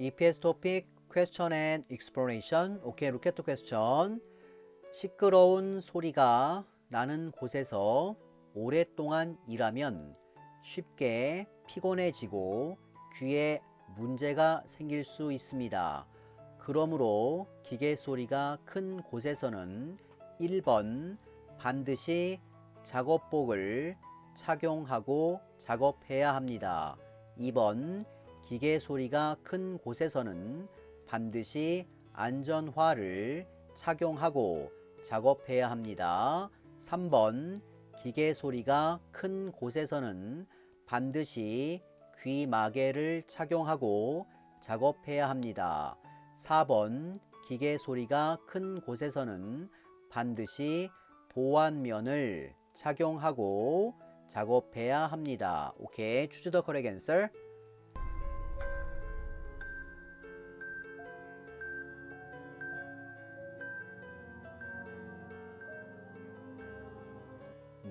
EPS topic question and explanation. 오케이, look at the question. 시끄러운 소리가 나는 곳에서 오랫동안 일하면 쉽게 피곤해지고 귀에 문제가 생길 수 있습니다. 그러므로 기계 소리가 큰 곳에서는 1번 반드시 작업복을 착용하고 작업해야 합니다. 2번 기계 소리가 큰 곳에서는 반드시 안전화를 착용하고 작업해야 합니다. 3번 기계 소리가 큰 곳에서는 반드시 귀마개를 착용하고 작업해야 합니다. 4번 기계 소리가 큰 곳에서는 반드시 보안면을 착용하고 작업해야 합니다. 오케이, choose the correct answer.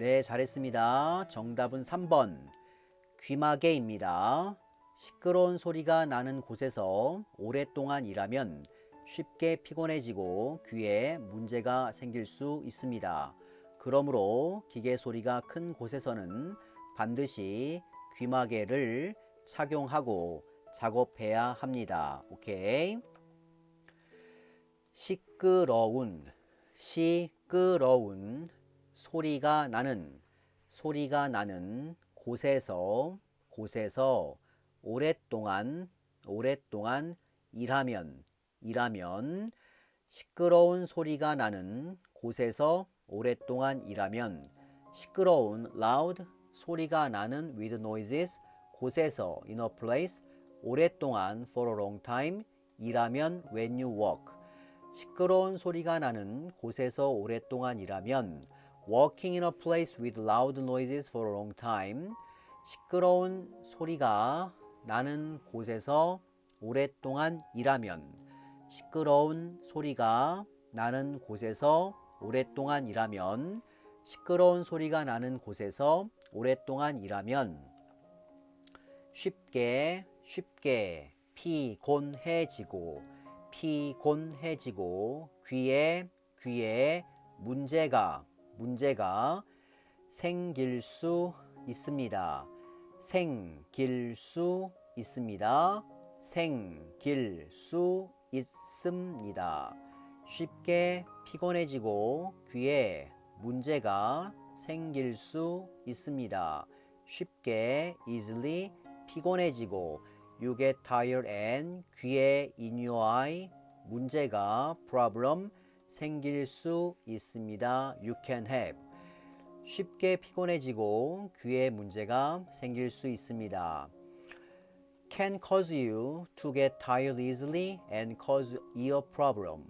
네, 잘했습니다. 정답은 3번 귀마개입니다. 시끄러운 소리가 나는 곳에서 오랫동안 일하면 쉽게 피곤해지고 귀에 문제가 생길 수 있습니다. 그러므로 기계 소리가 큰 곳에서는 반드시 귀마개를 착용하고 작업해야 합니다. 오케이. 시끄러운 소리가 나는 곳에서 오랫동안 일하면 시끄러운 소리가 나는 곳에서 오랫동안 일하면 시끄러운 loud 소리가 나는 with noises 곳에서 in a place 오랫동안 for a long time 일하면 when you work 시끄러운 소리가 나는 곳에서 오랫동안 일하면 working in a place with loud noises for a long time 시끄러운 소리가 나는 곳에서 오랫동안 일하면 시끄러운 소리가 나는 곳에서 오랫동안 일하면 시끄러운 소리가 나는 곳에서 오랫동안 일하면 쉽게 피곤해지고 귀에 문제가 생길 수 있습니다. 쉽게 피곤해지고 귀에 문제가 생길 수 있습니다. 쉽게 easily 피곤해지고 you get tired and 귀에 in your eye 문제가 problem 생길 수 있습니다. You can have 쉽게 피곤해지고 귀에 문제가 생길 수 있습니다. Can cause you to get tired easily and cause ear problem.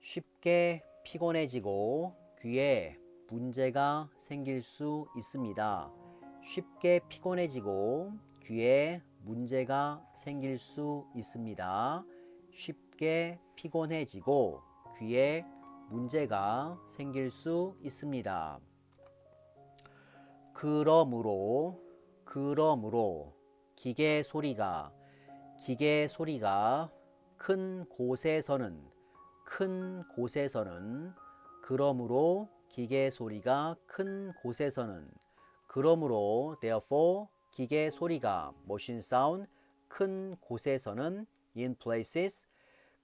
쉽게 피곤해지고 귀에 문제가 생길 수 있습니다. 쉽게 피곤해지고 귀에 문제가 생길 수 있습니다. 쉽게 피곤해지고 귀에 문제가 생길 수 있습니다. 그러므로 기계 소리가 큰 곳에서는 그러므로 기계 소리가 큰 곳에서는 그러므로 therefore 기계 소리가 machine sound 큰 곳에서는 in places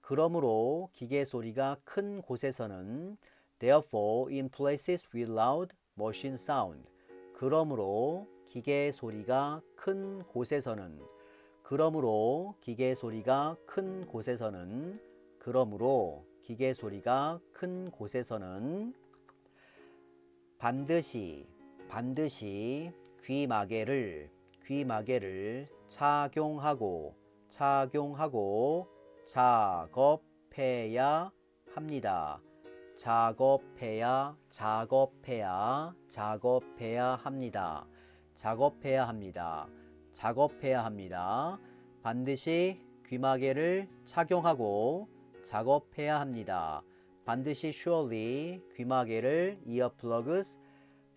그러므로 기계 소리가 큰 곳에서는 therefore in places with loud machine sound 그러므로 기계 소리가 큰 곳에서는 그러므로 기계 소리가 큰 곳에서는 그러므로 기계 소리가 큰 곳에서는 반드시 귀마개를 착용하고 작업해야 합니다. 작업해야 합니다. 반드시 귀마개를 착용하고 작업해야 합니다. 반드시 surely 귀마개를 earplugs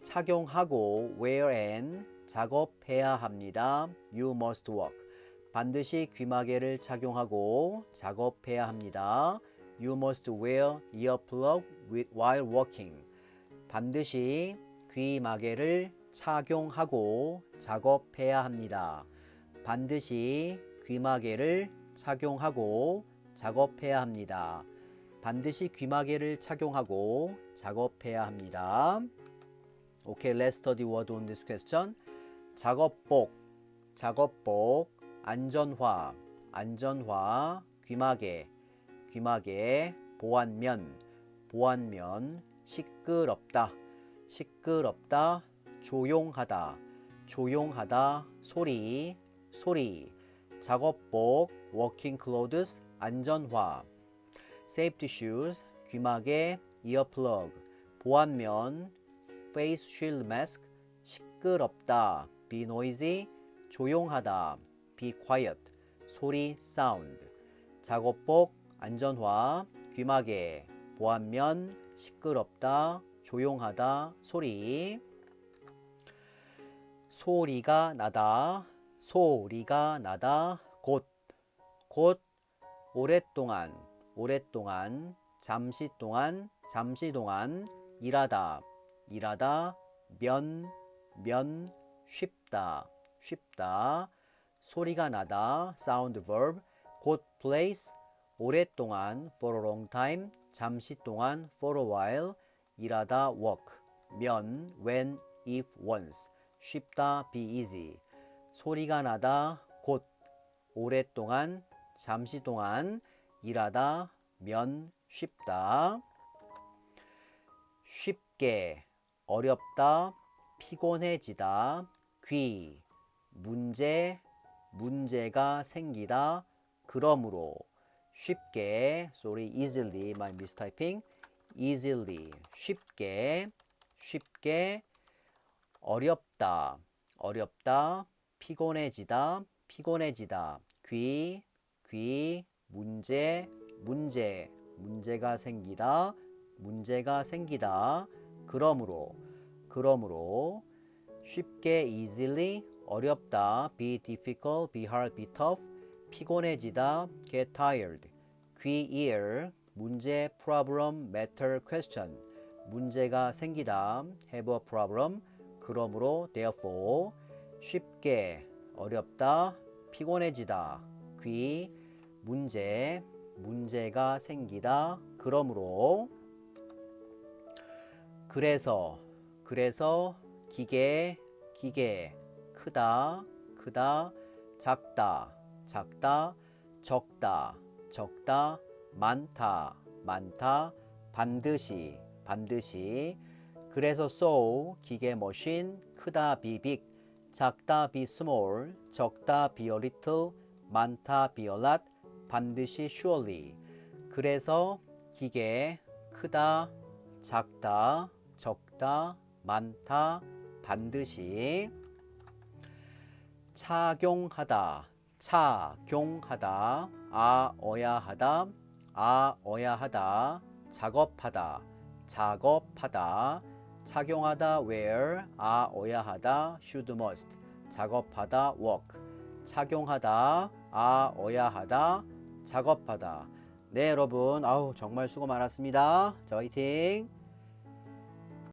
착용하고 wear and 작업해야 합니다. You must work. 반드시 귀마개를 착용하고 작업해야 합니다. You must wear earplug while working. 반드시 귀마개를 착용하고 작업해야 합니다. 반드시 귀마개를 착용하고 작업해야 합니다. 반드시 귀마개를 착용하고 작업해야 합니다. Okay, let's study word on this question. 작업복, 작업복, 안전화, 안전화, 귀마개, 귀마개, 보안면, 보안면, 시끄럽다, 시끄럽다, 조용하다, 조용하다, 소리, 소리, 작업복, working clothes, 안전화, safety shoes, 귀마개, earplug, 보안면, face shield mask, 시끄럽다, be noisy, 조용하다, be quiet, 소리, sound, 작업복, 안전화, 귀마개, 보안면, 시끄럽다, 조용하다, 소리, 소리가 나다, 소리가 나다, 곧, 곧, 오랫동안, 오랫동안, 잠시 동안, 잠시 동안, 일하다, 일하다, 면, 쉽다, 쉽다, 소리가 나다, sound verb, 곧 place, 오랫동안, for a long time, 잠시 동안, for a while, 일하다, work, 면, when, if, once, 쉽다, be easy, 소리가 나다, 곧, 오랫동안, 잠시 동안, 일하다, 면, 쉽다, 쉽게, 어렵다, 피곤해지다, 귀, 문제, 문제가 생기다, 그러므로, 쉽게, sorry, easily, my mistyping, easily, 쉽게, 쉽게, 어렵다, 어렵다, 피곤해지다, 피곤해지다, 귀, 문제, 문제가 생기다, 문제가 생기다, 그러므로, 쉽게, easily, 어렵다, be difficult, be hard, be tough, 피곤해지다, get tired, 귀, ear, 문제, problem, matter, question, 문제가 생기다, have a problem, 그러므로, therefore, 쉽게, 어렵다, 피곤해지다, 귀, 문제가 생기다, 그러므로, 그래서, 기계, 크다, 작다, 적다, 많다, 반드시, 그래서 so, 기계 machine, 크다 be big, 작다 be small, 적다 be a little, 많다 be a lot, 반드시 surely. 그래서 기계 크다, 작다, 적다, 많다, 반드시 착용하다, 아어야 하다, 작업하다, 착용하다, wear, 아어야 하다, should, must, 작업하다, work, 착용하다, 아어야 하다, 작업하다. 네, 여러분, 정말 수고 많았습니다. 자, 화이팅!